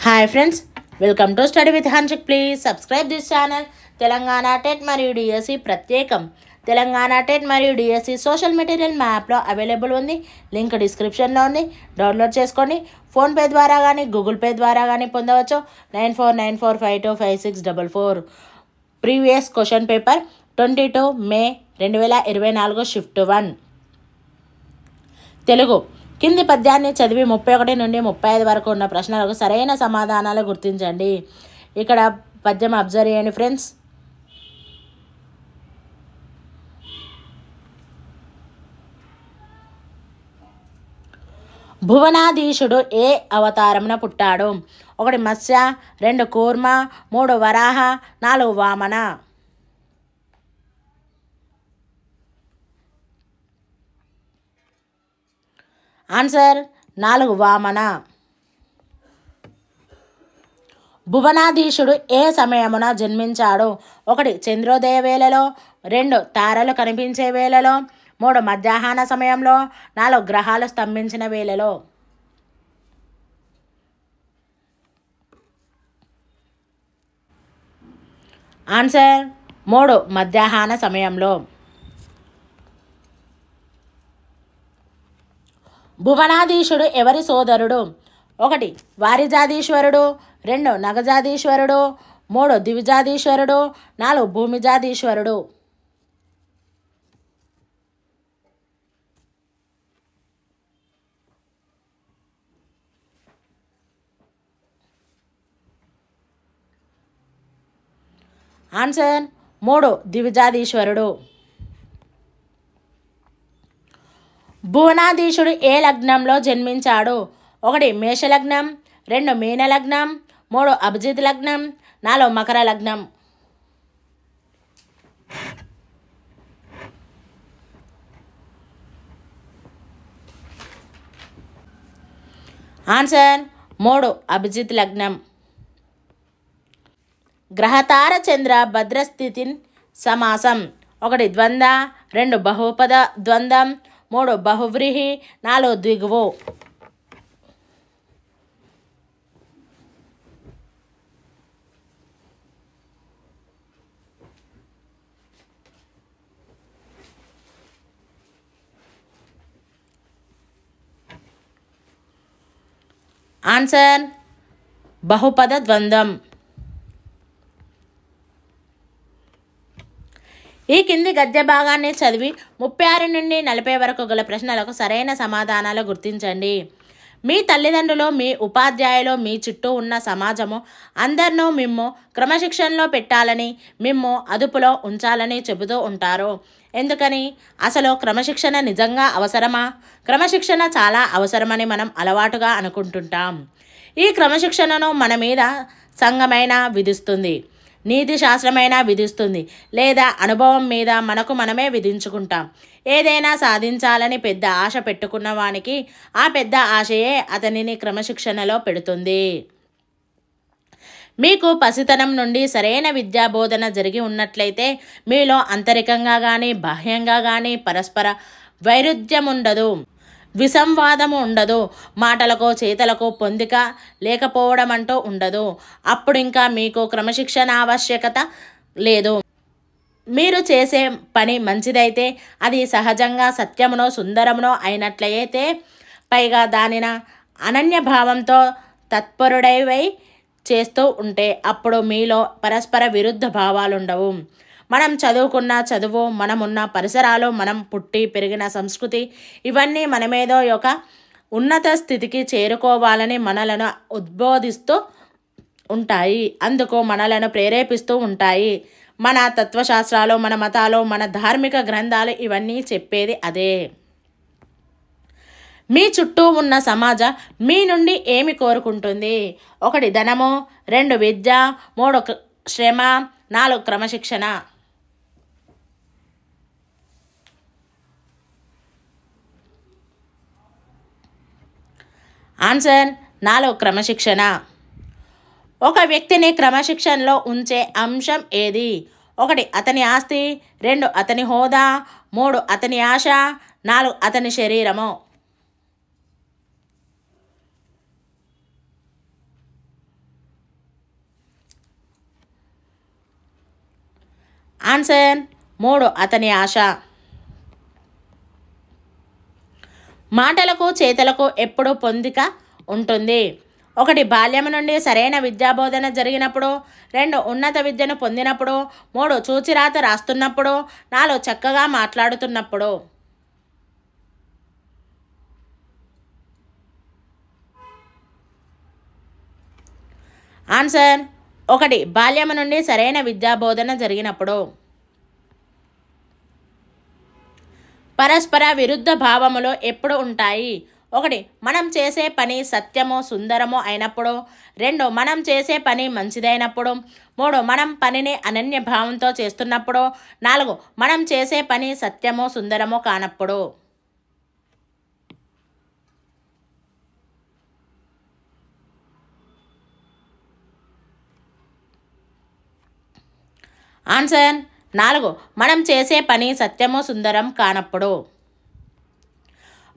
Hi friends, welcome to study with Hanshik. Please subscribe this channel. Telangana TET మరియు DSC ప్రత్యేకం. Telangana TET మరియు DSC social material మ్యాప్లో available ఉంది. Link డిస్క్రిప్షన్లో ఉంది. డౌన్లోడ్ చేసుకోండి. ఫోన్పే ద్వారా కానీ గూగుల్ పే ద్వారా కానీ పొందవచ్చు. 9494525644. ప్రీవియస్ క్వశ్చన్ పేపర్ 22 మే 2024 షిఫ్ట్ 1 తెలుగు. కింది పద్యాన్ని చదివి 31 నుండి 35 వరకు ఉన్న ప్రశ్నలకు సరైన సమాధానాలు గుర్తించండి. ఇక్కడ పద్యం అబ్జర్వ్ చేయండి ఫ్రెండ్స్. భువనాధీశుడు ఏ అవతారమున పుట్టాడు? 1 మత్స్య, 2 కూర్మ, 3 వరాహ, 4 వామన. ఆన్సర్ 4 వామన. భువనాధీశుడు ఏ సమయమున జన్మించాడు? 1 చంద్రోదయ వేళలో, 2 తారలు కనిపించే వేళలో, 3 మధ్యాహ్న సమయంలో, 4 గ్రహాలు స్తంభించిన వేళలో. ఆన్సర్ 3 మధ్యాహ్న సమయంలో. భువనాధీశుడు ఎవరి సోదరుడు? 1 వారిజాధీశ్వరుడు, 2 నగజాధీశ్వరుడు, 3 దివిజాధీశ్వరుడు, 4 భూమిజాధీశ్వరుడు. ఆన్సర్ 3 దివిజాధీశ్వరుడు. భువనాధీశుడు ఏ లగ్నంలో జన్మించాడు? 1 మేషలగ్నం, 2 మీనలగ్నం, 3 అభిజిత్ లగ్నం, 4 మకర లగ్నం. ఆన్సర్ 3 అభిజిత్ లగ్నం. గ్రహతార చంద్ర భద్రస్థితిన్ సమాసం. 1 ద్వంద్వ, 2 బహుపద ద్వంద్వం, 3 బహువ్రీహి, 4 ద్విగువు. ఆన్సర్ బహుపద ద్వంద్వం. ఈ కింది గద్య భాగాన్ని చదివి 36 నుండి 40 వరకు గల ప్రశ్నలకు సరైన సమాధానాలు గుర్తించండి. మీ తల్లిదండ్రులు, మీ ఉపాధ్యాయులు, మీ చుట్టూ ఉన్న సమాజము అందరినూ మిమ్ము క్రమశిక్షణలో పెట్టాలని, మిమ్ము అదుపులో ఉంచాలని చెబుతూ ఉంటారు. ఎందుకని? అసలు క్రమశిక్షణ నిజంగా అవసరమా? క్రమశిక్షణ చాలా అవసరమని మనం అలవాటుగా అనుకుంటుంటాం. ఈ క్రమశిక్షణను మన మీద సంఘమైనా విధిస్తుంది, నీతి శాస్త్రమైనా విధిస్తుంది, లేదా అనుభవం మీద మనకు మనమే విధించుకుంటాం. ఏదైనా సాధించాలని పెద్ద ఆశ పెట్టుకున్న వానికి ఆ పెద్ద ఆశయే అతనిని క్రమశిక్షణలో పెడుతుంది. మీకు పసితనం నుండి సరైన విద్యా బోధన జరిగి ఉన్నట్లయితే మీలో అంతరికంగా కానీ బాహ్యంగా కానీ పరస్పర వైరుధ్యం ఉండదు, విసంవాదము ఉండదు, మాటలకు చేతలకు పొందిక లేకపోవడం అంటూ ఉండదు. అప్పుడు ఇంకా మీకు క్రమశిక్షణ ఆవశ్యకత లేదు. మీరు చేసే పని మంచిదైతే, అది సహజంగా సత్యమునో సుందరమునో అయినట్లయితే, పైగా దానిన అనన్య భావంతో తత్పరుడైవై చేస్తూ ఉంటే అప్పుడు మీలో పరస్పర విరుద్ధ భావాలుండవు. మనం చదువుకున్న చదువు, మనమున్న పరిసరాలు, మనం పుట్టి పెరిగిన సంస్కృతి, ఇవన్నీ మనమేదో ఒక ఉన్నత స్థితికి చేరుకోవాలని మనలను ఉద్బోధిస్తూ ఉంటాయి. అందుకు మనలను ప్రేరేపిస్తూ ఉంటాయి. మన తత్వశాస్త్రాలు, మన మతాలు, మన ధార్మిక గ్రంథాలు ఇవన్నీ చెప్పేది అదే. మీ చుట్టూ ఉన్న సమాజం మీ నుండి ఏమి కోరుకుంటుంది? 1 ధనము, 2 విద్య, 3 శ్రమ, 4 క్రమశిక్షణ. ఆన్సర్ 4 క్రమశిక్షణ. ఒక వ్యక్తిని క్రమశిక్షణలో ఉంచే అంశం ఏది? 1 అతని ఆస్తి, 2 అతని హోదా, 3 అతని ఆశ, 4 అతని శరీరము. ఆన్సర్ 3 అతని ఆశ. మాటలకు చేతలకు ఎప్పుడు పొందిక ఉంటుంది. 1 బాల్యం నుండి సరైన విద్యాబోధన జరిగినప్పుడు, 2 ఉన్నత విద్యను పొందినప్పుడు, 3 చూచిరాత రాస్తున్నప్పుడు, 4 చక్కగా మాట్లాడుతున్నప్పుడు. ఆన్సర్ 1 బాల్యం నుండి సరైన విద్యాబోధన జరిగినప్పుడు. పరస్పర విరుద్ధ భావములు ఎప్పుడు ఉంటాయి? 1 మనం చేసే పని సత్యము సుందరము అయినప్పుడు, 2 మనం చేసే పని మంచిదైనప్పుడు, 3 మనం పనిని అనన్య భావంతో చేస్తున్నప్పుడు, 4 మనం చేసే పని సత్యము సుందరము కానప్పుడు. ఆన్సర్ 4 మనం చేసే పని సత్యము సుందరం కానప్పుడు.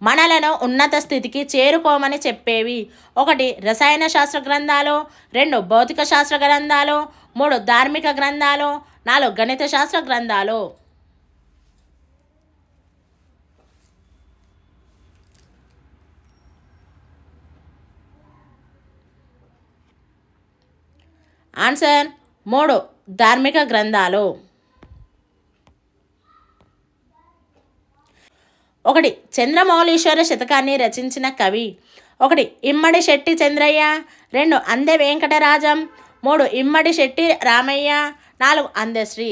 మనలను ఉన్నత స్థితికి చేరుకోమని చెప్పేవి: 1 రసాయన శాస్త్ర గ్రంథాలు, 2 భౌతిక శాస్త్ర గ్రంథాలు, 3 ధార్మిక గ్రంథాలు, 4 గణిత శాస్త్ర గ్రంథాలు. ఆన్సర్ 3 ధార్మిక గ్రంథాలు. 1 చంద్రమౌళీశ్వర శతకాన్ని రచించిన కవి: 1 ఇమ్మడి శెట్టి చంద్రయ్య, 2 అందె వెంకటరాజం, 3 ఇమ్మడి శెట్టి రామయ్య, 4 అందెశ్రీ.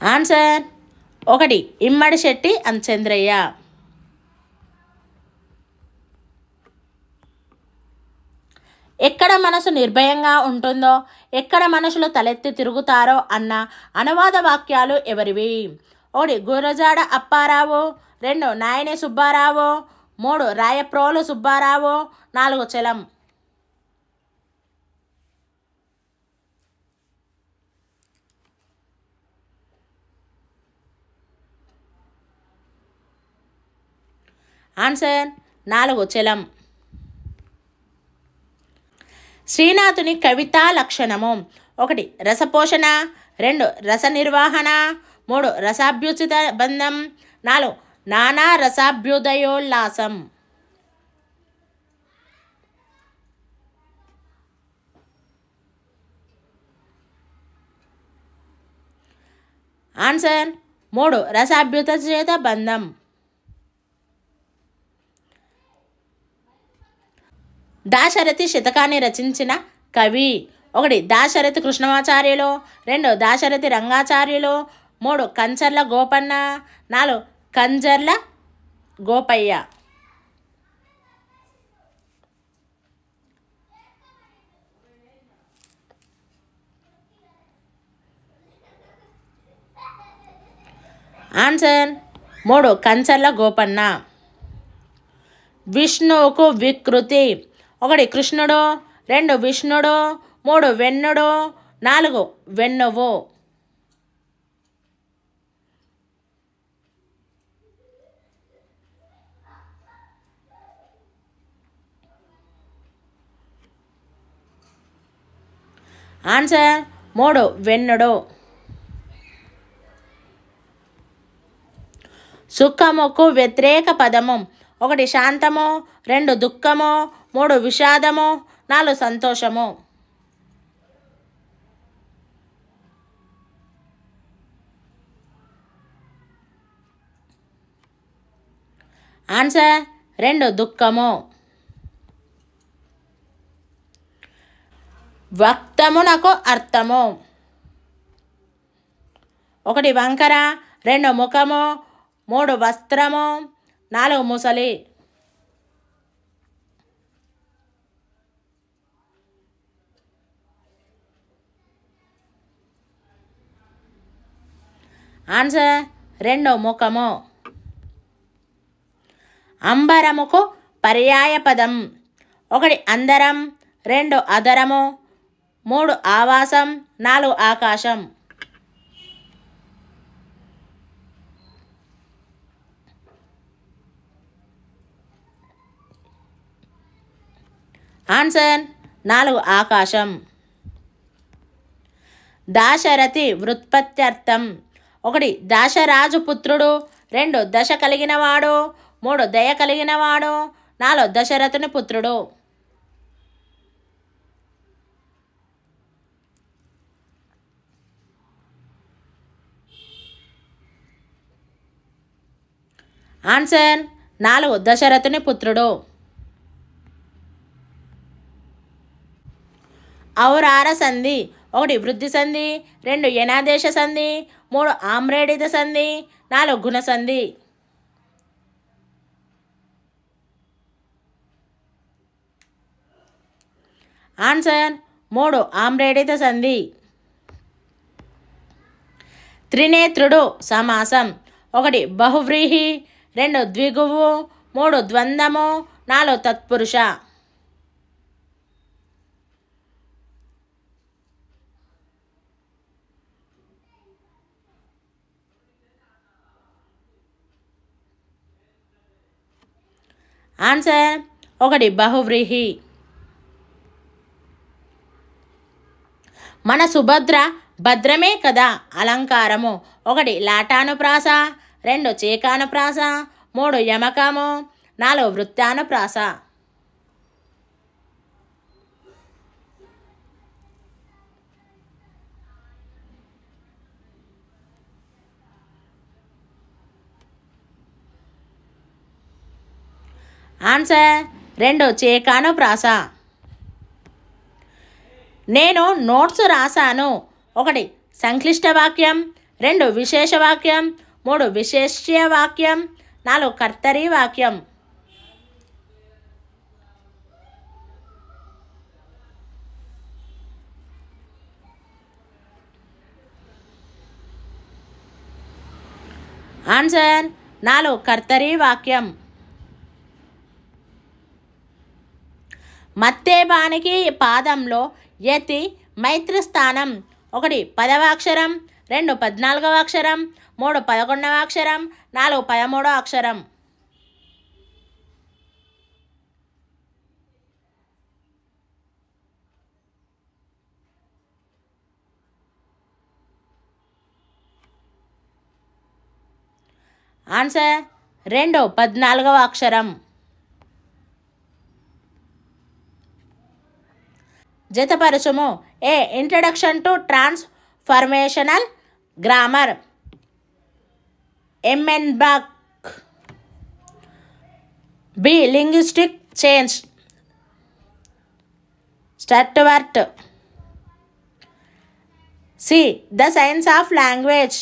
ఆన్సర్ 1 ఇమ్మడి శెట్టి చంద్రయ్య. ఎక్కడ మనసు నిర్భయంగా ఉంటుందో, ఎక్కడ మనుషులు తలెత్తి తిరుగుతారో అన్న అనువాద వాక్యాలు ఎవరివి? 1 గురజాడ అప్పారావు, 2 నాయని సుబ్బారావు, 3 రాయప్రోలు సుబ్బారావు, 4 చలం. ఆన్సర్ 4 చలం. శ్రీనాథుని కవితా లక్షణము: 1 రసపోషణ, 2 రస నిర్వహణ, 3 రసాభ్యుచిత బంధం, 4 నానా రసాభ్యుదయోల్లాసం. ఆన్సర్ 3 రసాభ్యుచిత బంధం. దాశరథి శతకాన్ని రచించిన కవి: 1 దాశరథి కృష్ణమాచార్యులు, 2 దాశరథి రంగాచార్యులు, 3 కంచర్ల గోపన్న, 4 కంజర్ల గోపయ్య. ఆన్సర్ 3 కంచర్ల గోపన్న. విష్ణువుకు వికృతి: 1 కృష్ణుడు, 2 విష్ణుడు, 3 వెన్నుడు, 4 వెన్నువు. ఆన్సర్ 3 వెన్నుడు. సుఖముకు వ్యతిరేక పదము: 1 శాంతము, 2 దుఃఖము, 3 విషాదము, 4 సంతోషము. ఆన్సర్ 2 దుఃఖము. వక్తమునకు అర్థము: 1 వంకర, 2 ముఖము, 3 వస్త్రము, 4 ముసలి. ఆన్సర్ 2 ముఖము. అంబరముకు పర్యాయ పదం: 1 అందరం, 2 అదరము, 3 ఆవాసం, 4 ఆకాశం. ఆన్సర్ 4 ఆకాశం. దాశరథి వ్యుత్పత్త్యర్థం. 1 దాశరాజు పుత్రుడు, 2 దశ కలిగినవాడు, 3 దయ కలిగినవాడు, 4 దశరథుని పుత్రుడు. ఆన్సర్ 4 దశరథుని పుత్రుడు. ఔరార సంధి. 1 వృద్ధి సంధి, 2 యనాదేశ సంధి, 3 ఆమ్రేడిత సంధి, 4 గుణ సంధి. ఆన్సర్ 3 ఆమ్రేడిత సంధి. త్రినేత్రుడు సమాసం. 1 బహువ్రీహి, 2 ద్విగువు, 3 ద్వంద్వము, 4 తత్పురుష. ఆన్సర్ 1 బహువ్రీహి. మన సుభద్ర భద్రమే కదా అలంకారము. 1 లాటానుప్రాస, 2 చేకానుప్రాస, 3 యమకము, 4 వృత్తానుప్రాస. ఆన్సర్ 2 చేకానుప్రాస. నేను నోట్స్ రాశాను. 1 సంక్లిష్ట వాక్యం, 2 విశేష వాక్యం, 3 విశేష్య వాక్యం, 4 కర్తరి వాక్యం. ఆన్సర్ 4 కర్తరి వాక్యం. మత్తేబానికి పాదంలో యతి మైత్రి స్థానం. 1 10వ అక్షరం, 2 14వ అక్షరం, 3 11వ అక్షరం, 4 13వ అక్షరం. ఆన్సర్ 2 14వ అక్షరం. జతపరచుము. A introduction to transformational grammar. Emmon Bach. B linguistic change. Sturtevant. C the science of language.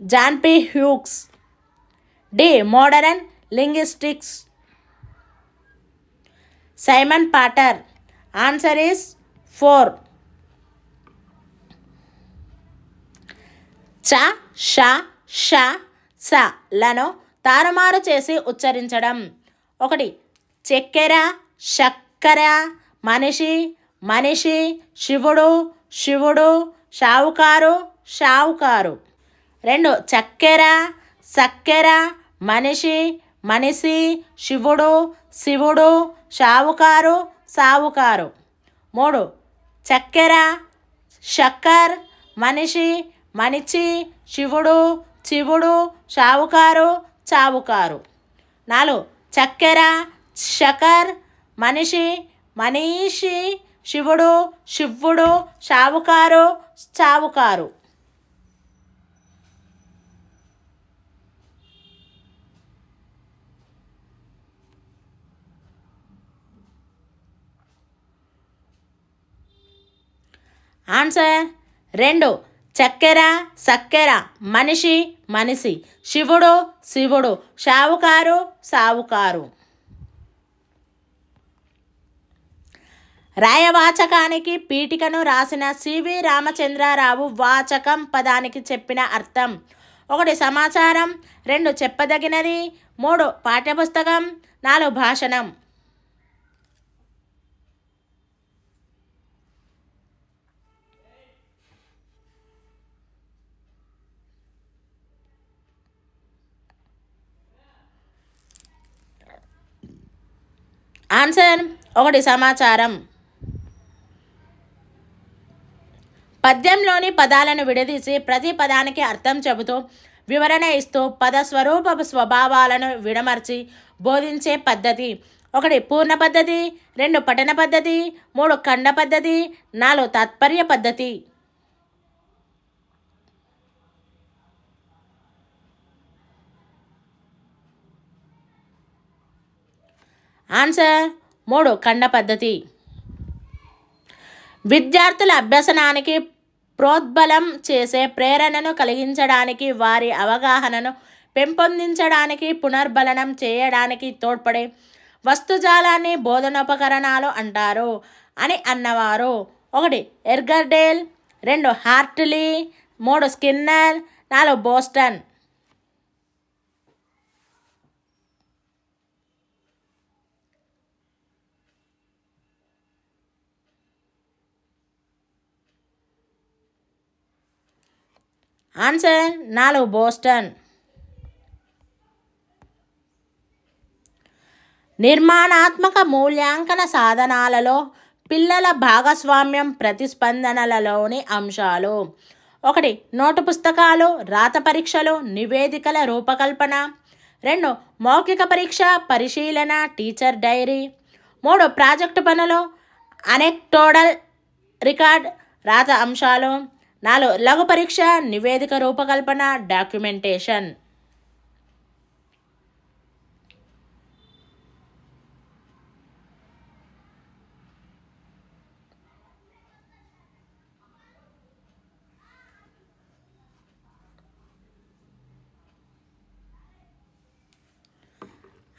John P Hughes. D modern linguistics. Simon Potter. Answer is 4. చ ష ష స లను తారుమారు చేసి ఉచ్చరించడం. 1 చక్కెర, శక్కర, మనిషి, మనిషి, శివుడు, శివుడు, షావుకారు, షావుకారు. 2 చక్కెర, సక్కెర, మనిషి, మనిషి, శివుడు, శివుడు, షావుకారు, సావుకారు. 3 చక్కెర, షక్కర్, మనిషి, మనిషి, శివుడు, శివుడు, షావుకారు, చావుకారు. 4 చక్కెర, షక్కర్, మనిషి, మనీషి, శివుడు, శివుడు, షావుకారు, చావుకారు. ఆన్సర్ 2 చక్కెర, సక్కెర, మనిషి, మనిషి, శివుడు, శివుడు, షావుకారు, సావుకారు. రాయవాచకానికి పీఠికను రాసిన సివి రామచంద్రారావు వాచకం పదానికి చెప్పిన అర్థం. 1 సమాచారం, 2 చెప్పదగినది, 3 పాఠ్యపుస్తకం, 4 భాషణం. ఆన్సర్ 1 సమాచారం. పద్యంలోని పదాలను విడదీసి ప్రతి పదానికి అర్థం చెబుతూ వివరణ ఇస్తూ పద స్వరూప స్వభావాలను విడమర్చి బోధించే పద్ధతి. 1 పూర్ణ పద్ధతి, 2 పఠన పద్ధతి, 3 ఖండ పద్ధతి, 4 తాత్పర్య పద్ధతి. ఆన్సర్ 3 ఖండ పద్ధతి. విద్యార్థుల అభ్యసనానికి ప్రోద్బలం చేసే ప్రేరణను కలిగించడానికి, వారి అవగాహనను పెంపొందించడానికి, పునర్బలనం చేయడానికి తోడ్పడే వస్తుజాలాన్ని బోధనోపకరణాలు అంటారు అని అన్నవారు 1 ఎర్గర్డేల్, 2 Hartley, 3 Skinner, 4 Boston. Answer 4 Boston. నిర్మాణాత్మక మూల్యాంకన సాధనాలలో పిల్లల భాగస్వామ్యం ప్రతిస్పందనలలోని అంశాలు. 1 నోటు పుస్తకాలు, రాత పరీక్షలు, నివేదికల రూపకల్పన. 2 మౌఖిక పరీక్ష, పరిశీలన, టీచర్ డైరీ. 3 ప్రాజెక్టు పనులు, అనెక్టోడల్ రికార్డ్, రాత అంశాలు. 4 లఘు పరీక్ష, నివేదిక రూపకల్పన, డాక్యుమెంటేషన్.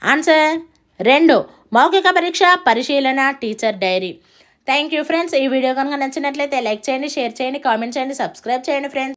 ఆన్సర్ 2 మౌఖిక పరీక్ష, పరిశీలన, teacher diary. Thank you friends. ఈ వీడియో కనుక నచ్చినట్లయితే లైక్ చేయండి, షేర్ చేయండి, కామెంట్ చేయండి, సబ్స్క్రైబ్ చేయండి ఫ్రెండ్స్.